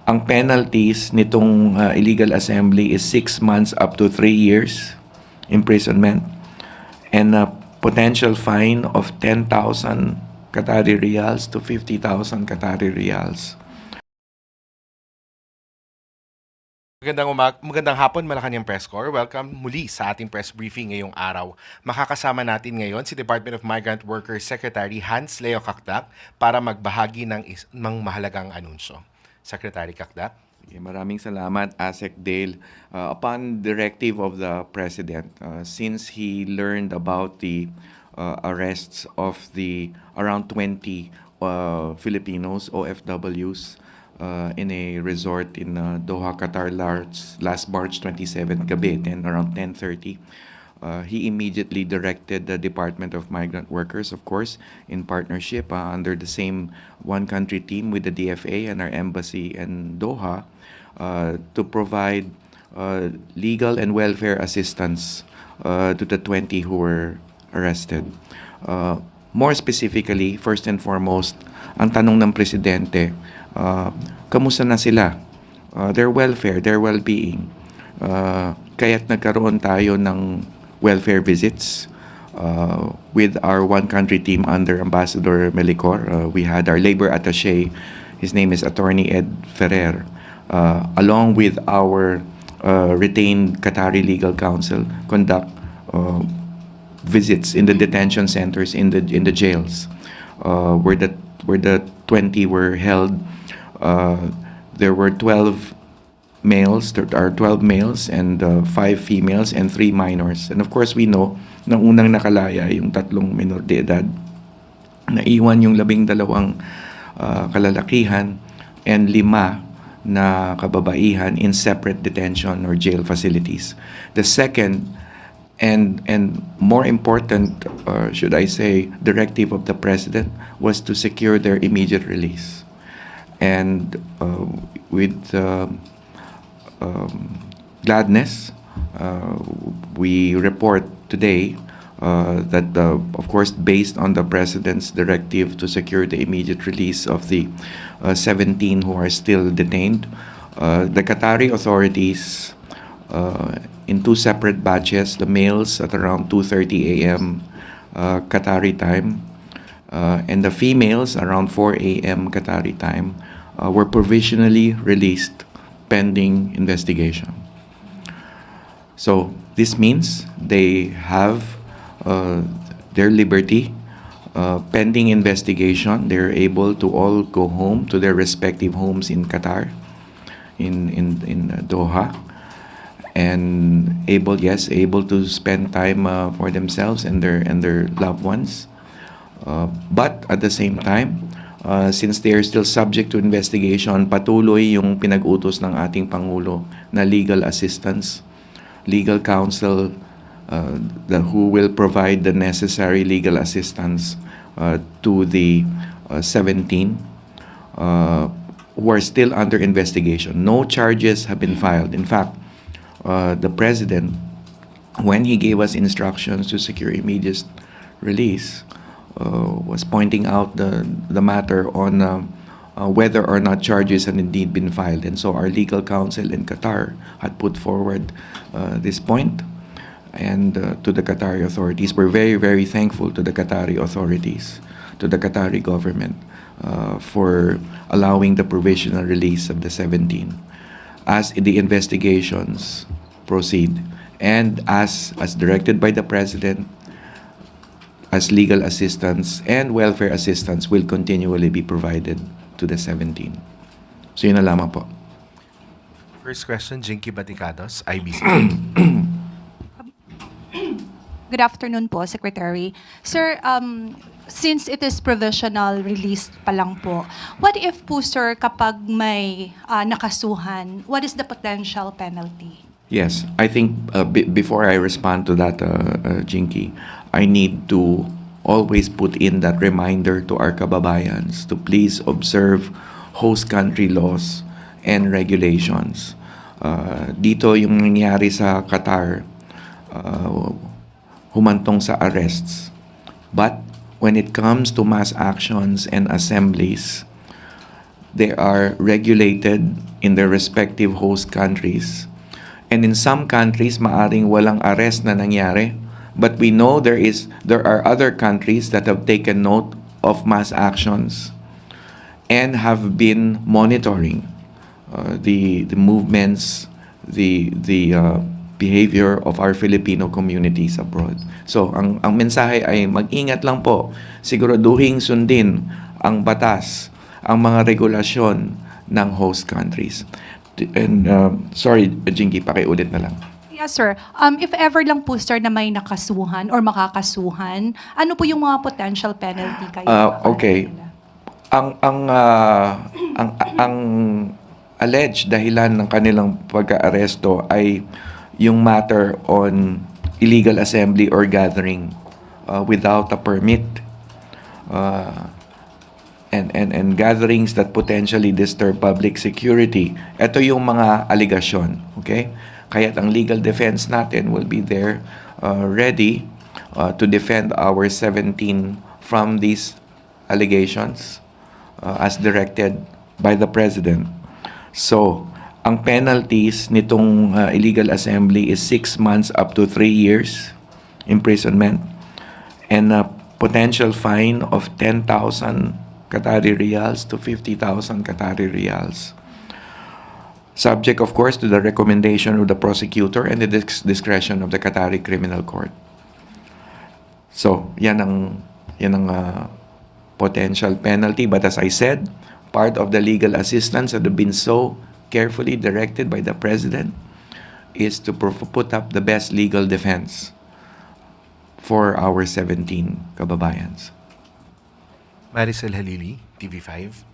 Ang penalties nitong illegal assembly is 6 months up to 3 years imprisonment and a potential fine of 10,000 Qatari Rials to 50,000 Qatari Rials. Magandang hapon, Malacanang Press Corps. Welcome muli sa ating press briefing ngayong araw. Makakasama natin ngayon si Department of Migrant Workers Secretary Hans Leo Kakdak para magbahagi ng mahalagang anunsyo. Secretary Kakdak. Maraming salamat, Usec Dale. Upon directive of the President, since he learned about the arrests of the around 20 Filipinos, OFWs, in a resort in Doha, Qatar last March 27, gabi, around 10:30. He immediately directed the Department of Migrant Workers, of course, in partnership under the same one-country team with the DFA and our embassy in Doha, to provide legal and welfare assistance to the 20 who were arrested. More specifically, first and foremost, ang tanong ng Presidente, kamusta na sila? Their welfare, their well-being. Kaya't nagkaroon tayo ng welfare visits with our one-country team under Ambassador Melicor. We had our labor attaché, his name is Attorney Ed Ferrer, along with our retained Qatari Legal Counsel, conduct visits in the detention centers, in the jails, where the 20 were held. There were 12 males, there are 12 males and 5 females and 3 minors. And of course, we know na unang nakalaya yung 3 minor de edad, naiwan yung 12 kalalakihan and 5 na kababaihan in separate detention or jail facilities. The second and more important, should I say, directive of the President was to secure their immediate release. And with gladness, we report today that, of course, based on the President's directive to secure the immediate release of the 17 who are still detained, the Qatari authorities, in 2 separate batches, the males at around 2:30 a.m. Qatari time, and the females around 4 a.m. Qatari time, were provisionally released pending investigation. So this means they have their liberty pending investigation. They're able to all go home to their respective homes in Qatar, in Doha, and able to spend time for themselves and their loved ones. But at the same time, since they are still subject to investigation, patuloy yung pinag-utos ng ating Pangulo na legal assistance, legal counsel, who will provide the necessary legal assistance to the 17 who are still under investigation. No charges have been filed. In fact, the President, when he gave us instructions to secure immediate release, was pointing out the matter on whether or not charges had indeed been filed. And so our legal counsel in Qatar had put forward this point, and to the Qatari authorities. We're very, very thankful to the Qatari authorities, to the Qatari government, for allowing the provisional release of the 17 as the investigations proceed, and as directed by the President, as legal assistance and welfare assistance will continually be provided to the 17. So yun na lamang po. First question, Jinky Baticados, IBC. Good afternoon po, Secretary. Sir, since it is provisional release pa lang po, what if po, sir, kapag may nakasuhan, what is the potential penalty? Yes, I think before I respond to that, Jinky, I need to always put in that reminder to our kababayans to please observe host country laws and regulations. Dito yung nangyari sa Qatar, humantong sa arrests. But when it comes to mass actions and assemblies, they are regulated in their respective host countries. And in some countries, maaring walang arrest na nangyari. But we know there are other countries that have taken note of mass actions and have been monitoring the movements, the behavior of our Filipino communities abroad. So, ang mensahe ay mag-ingat lang po. Siguraduhin sundin ang batas, ang mga regulasyon ng host countries. And sorry, Jinky, pakiulit na lang. Yes, sir. If ever lang po, sir, na may nakasuhan or makakasuhan, ano po yung mga potential penalty kayo? Okay. Ang alleged dahilan ng kanilang pagka-aresto ay yung matter on illegal assembly or gathering without a permit, and gatherings that potentially disturb public security. Ito yung mga aligasyon, okay? Kaya ang legal defense natin will be there ready to defend our 17 from these allegations as directed by the President. So, ang penalties nitong illegal assembly is 6 months up to 3 years imprisonment and a potential fine of 10,000 Qatari Rials to 50,000 Qatari Rials. Subject, of course, to the recommendation of the prosecutor and the discretion of the Qatari Criminal Court. So, yan ang potential penalty. But as I said, part of the legal assistance that have been so carefully directed by the President is to put up the best legal defense for our 17 kababayans. Maricel Halili, TV5.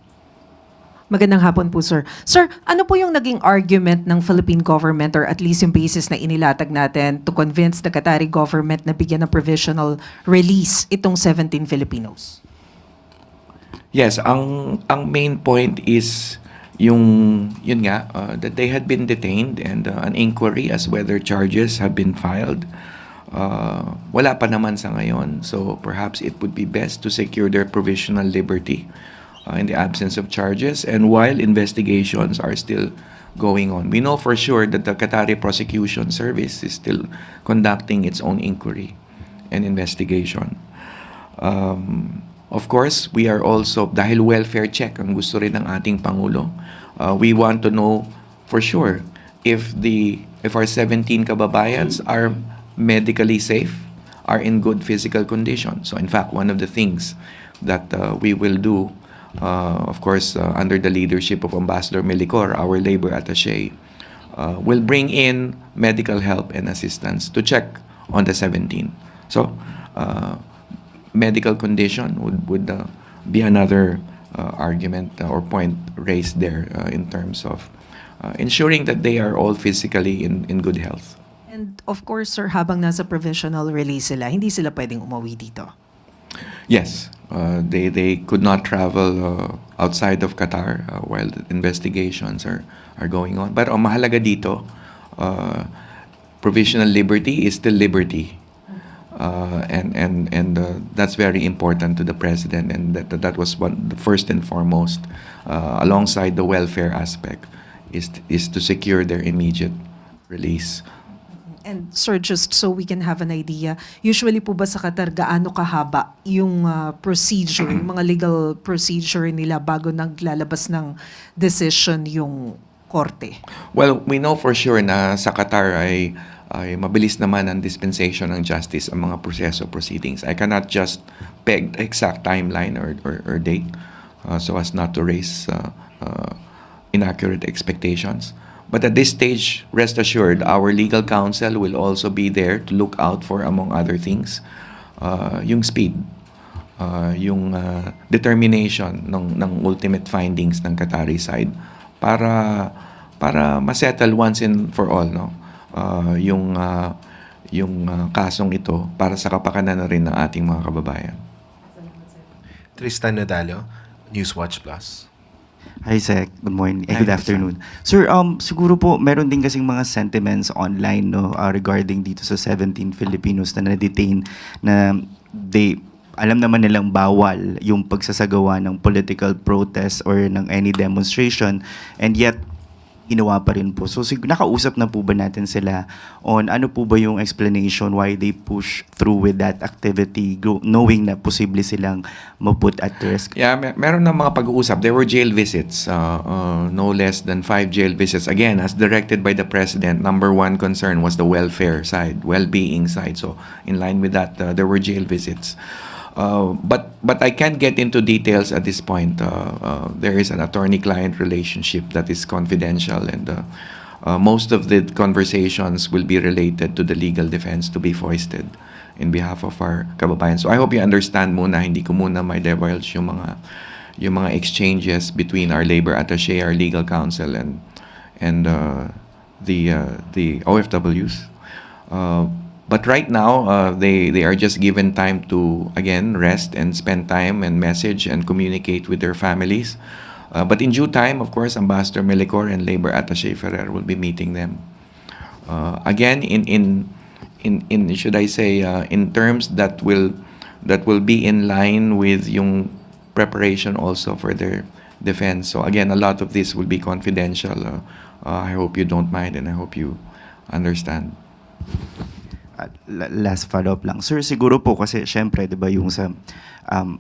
Magandang hapon po, sir. Sir, ano po yung naging argument ng Philippine government or at least yung basis na inilatag natin to convince the Qatari government na bigyan ng provisional release itong 17 Filipinos? Yes, ang main point is yun nga, that they had been detained and an inquiry as whether charges have been filed. Wala pa naman sa ngayon, so perhaps it would be best to secure their provisional liberty in the absence of charges and while investigations are still going on. We know for sure that the Qatari Prosecution Service is still conducting its own inquiry and investigation. Of course, we are also, dahil welfare check ang gusto rin ng ating Pangulo, we want to know for sure if our 17 kababayans are medically safe, are in good physical condition. So in fact, one of the things that we will do, of course, under the leadership of Ambassador Melicor, our labor attaché, will bring in medical help and assistance to check on the 17. So, medical condition would be another argument or point raised there in terms of ensuring that they are all physically in good health. And of course, sir, habang nasa provisional release sila, hindi sila pwedeng umuwi dito. Yes, they could not travel outside of Qatar while the investigations are going on. But ang mahalaga dito, provisional liberty is still liberty. And that's very important to the President, and that was the first and foremost, alongside the welfare aspect, is to secure their immediate release. And sir, just so we can have an idea, usually po ba sa Qatar gaano kahaba yung procedure, yung mga legal procedure nila bago naglalabas ng decision yung korte? Well, we know for sure na sa Qatar ay mabilis naman ang dispensation ng justice ang mga proseso proceedings. I cannot just peg the exact timeline or date so as not to raise inaccurate expectations. But at this stage, rest assured, our legal counsel will also be there to look out for, among other things, yung speed, yung determination ng ultimate findings ng Qatari side para masettle once and for all, no? Yung kasong ito para sa kapakanan na rin ng ating mga kababayan. Tristan Nadalo, Newswatch Plus. Hi, Sec. Good morning. Hi, Good afternoon. Sir, siguro po meron din kasing mga sentiments online, no, regarding dito sa 17 Filipinos na na-detain na alam naman nilang bawal yung pagsasagawa ng political protest or ng any demonstration, and yet ginawa pa rin po. So nakausap na po ba natin sila on ano po ba yung explanation why they push through with that activity knowing na posible silang maput at risk? Yeah, meron na mga pag-uusap. There were jail visits, no less than 5 jail visits. Again, as directed by the President, number one concern was the welfare side, well-being side. So in line with that, there were jail visits. But I can't get into details at this point. There is an attorney-client relationship that is confidential, and most of the conversations will be related to the legal defense to be foisted in behalf of our kababayan. So I hope you understand muna, hindi ko muna may divulge yung mga exchanges between our labor attaché, our legal counsel, and the OFWs. But right now, they are just given time to, again, rest and spend time and message and communicate with their families. But in due time, of course, Ambassador Melicor and Labor Attaché Ferrer will be meeting them. Again, in should I say, in terms that will be in line with yung preparation also for their defense. So again, a lot of this will be confidential. I hope you don't mind, and I hope you understand. Last follow-up lang. Sir, siguro po kasi syempre, di ba, yung sa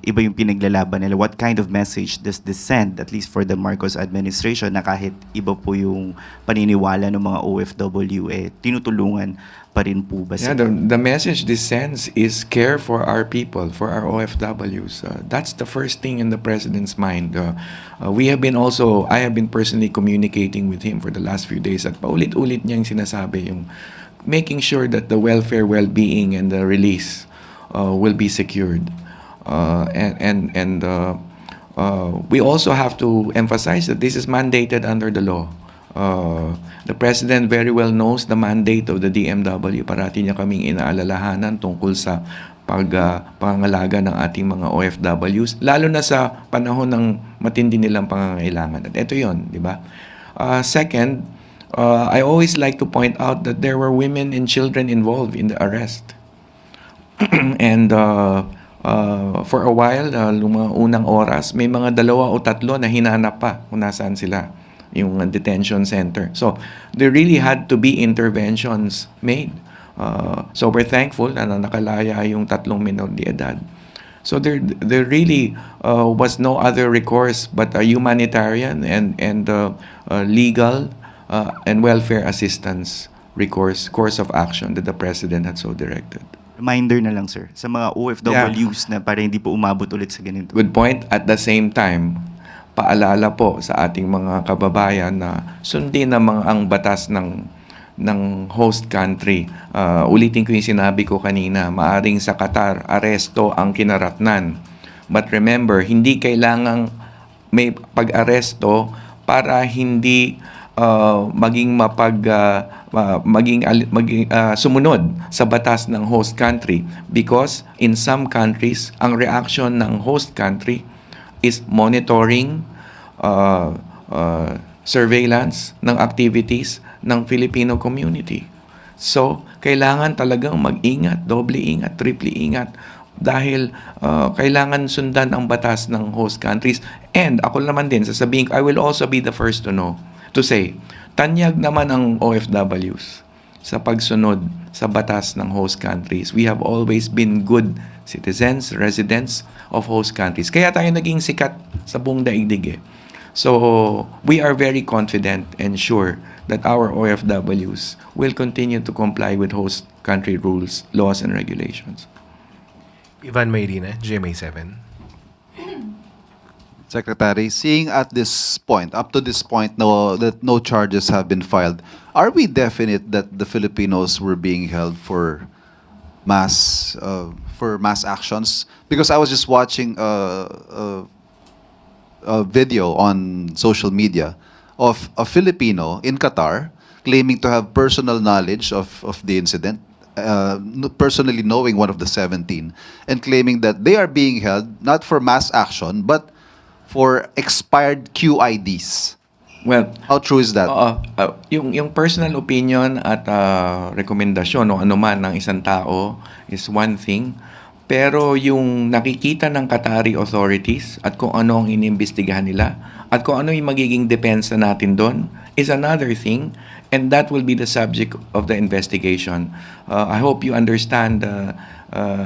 iba yung pinaglalaban nila, what kind of message does this send, at least for the Marcos administration, na kahit iba po yung paniniwala ng mga OFW, tinutulungan pa rin po ba Yeah, sila? the message this sends is care for our people, for our OFWs. That's the first thing in the President's mind. I have been personally communicating with him for the last few days, at paulit-ulit niyang sinasabi yung making sure that the welfare, well-being, and the release will be secured. We also have to emphasize that this is mandated under the law. The President very well knows the mandate of the DMW. Parati niya kaming inaalalahanan tungkol sa pangangalaga ng ating mga OFWs, lalo na sa panahon ng matindi nilang pangangailangan. At ito yon, di ba? Second, I always like to point out that there were women and children involved in the arrest. And for a while, mga unang oras, may mga 2 o 3 na hinanap pa kung nasaan sila, yung detention center. So there really had to be interventions made. So we're thankful na nakalaya yung 3 minor de edad. So there really was no other recourse but a humanitarian and legal and welfare assistance course of action that the President had so directed. Reminder na lang, sir, sa mga OFWs na para hindi po umabot ulit sa ganito. Good point. At the same time, paalala po sa ating mga kababayan na sundin ang batas ng host country. Ulitin ko yung sinabi ko kanina, maaring sa Qatar, aresto ang kinaratnan. But remember, hindi kailangang may pag-aresto para hindi maging sumunod sa batas ng host country, because in some countries ang reaction ng host country is monitoring, surveillance ng activities ng Filipino community. So kailangan talagang mag-ingat, doble ingat, triple ingat, dahil kailangan sundan ang batas ng host countries. And ako naman din sasabihin, I will also be the first to say, tanyag naman ang OFWs sa pagsunod sa batas ng host countries. We have always been good citizens, residents of host countries. Kaya tayo naging sikat sa buong daigdig. So, we are very confident and sure that our OFWs will continue to comply with host country rules, laws, and regulations. Ivan Mayrina, GMA7. Secretary, seeing at this point, up to this point, that no charges have been filed, are we definite that the Filipinos were being held for mass actions? Because I was just watching a video on social media of a Filipino in Qatar claiming to have personal knowledge of the incident, personally knowing one of the 17, and claiming that they are being held not for mass action but for expired QIDs. Well, How true is that? yung personal opinion at rekomendasyon o anuman ng isang tao is one thing, Pero yung nakikita ng Qatari authorities at kung ano ang inimbestigahan nila at kung ano yung magiging depensa natin doon is another thing, and that will be the subject of the investigation. I hope you understand,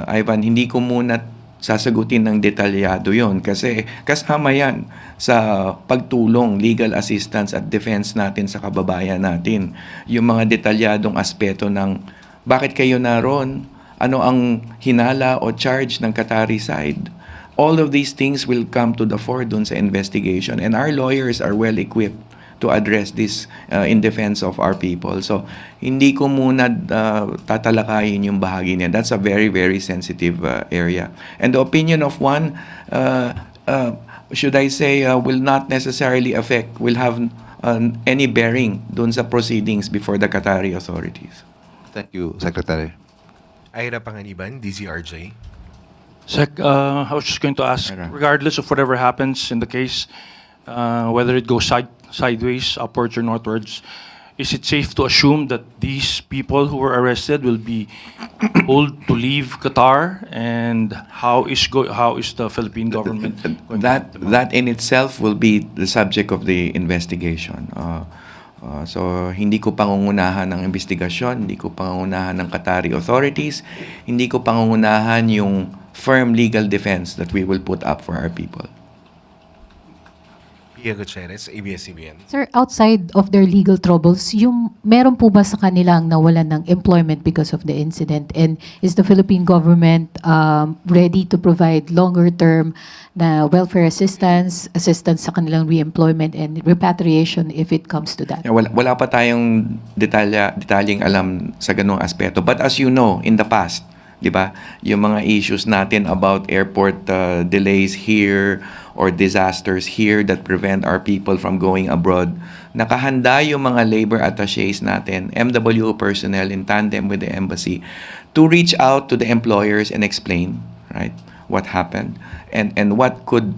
Ivan, hindi ko muna sasagutin ng detalyado yon kasi kasama yan sa pagtulong, legal assistance at defense natin sa kababayan natin. Yung mga detalyadong aspeto ng bakit kayo naroon, ano ang hinala o charge ng Qatari side. All of these things will come to the fore dun sa investigation, and our lawyers are well equipped to address this in defense of our people. So, hindi ko muna tatalakayin yung bahagi niya. That's a very, very sensitive area. And the opinion of one, should I say, will not necessarily will have any bearing dun sa proceedings before the Qatari authorities. Thank you, Secretary. Ira Panganiban, DZRJ. Sec, I was just going to ask, Right. regardless of whatever happens in the case, whether it goes sideways, upwards, or northwards, is it safe to assume that these people who were arrested will be told to leave Qatar? And how is the Philippine government going That in itself will be the subject of the investigation. So, hindi ko pangungunahan ng investigasyon, hindi ko pangungunahan ng Qatari authorities, hindi ko pangungunahan yung firm legal defense that we will put up for our people. Pia Gutierrez, ABS-CBN. Sir, outside of their legal troubles, yung meron po ba sa kanilang nawalan ng employment because of the incident? And is the Philippine government ready to provide longer term na welfare assistance sa kanilang re-employment and repatriation if it comes to that? Yeah, wala pa tayong detalyeng alam sa ganung aspeto. But as you know, in the past, di ba, yung mga issues natin about airport delays here or disasters here that prevent our people from going abroad, nakahanda yung mga labor attachés natin, MWO personnel in tandem with the embassy, to reach out to the employers and explain, right, what happened and what could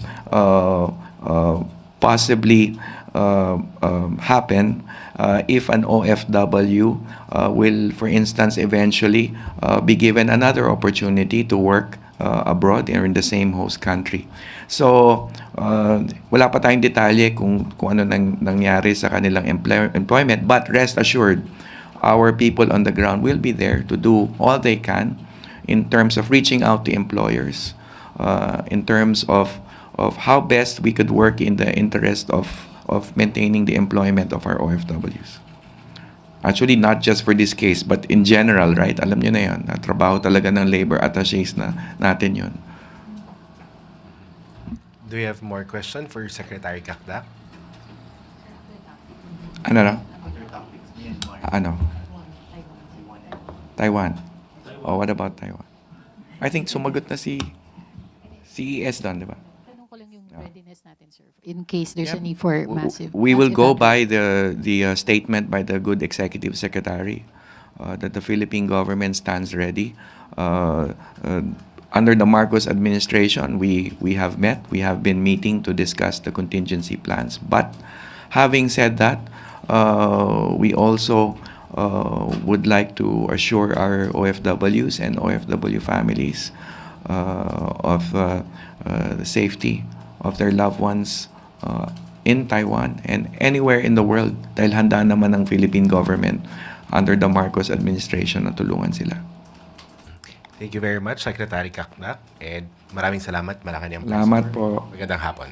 possibly happen if an OFW will, for instance, eventually be given another opportunity to work abroad or in the same host country. So, wala pa tayong detalye kung ano nangyari sa kanilang employment, but rest assured, our people on the ground will be there to do all they can in terms of reaching out to employers, in terms of how best we could work in the interest of maintaining the employment of our OFWs. Actually, not just for this case, but in general, right? Alam nyo na yun, na trabaho talaga ng labor attachés natin yun. Do you have more question for Secretary Kakda? Ano na? Ano? Taiwan. Oh, what about Taiwan? I think sumagot na si CES doon, di ba? Tanong ko lang yung readiness natin, sir, in case there's a need for massive... We will go by evacuation. the statement by the good executive secretary that the Philippine government stands ready. Under the Marcos administration, we have been meeting to discuss the contingency plans. But having said that, we also would like to assure our OFWs and OFW families of the safety of their loved ones in Taiwan and anywhere in the world, dahil handa naman ng Philippine government under the Marcos administration na tulungan sila. Thank you very much, Secretary Kakda. And maraming salamat, Malacanang Press Salamat Corps. po. Magandang hapon.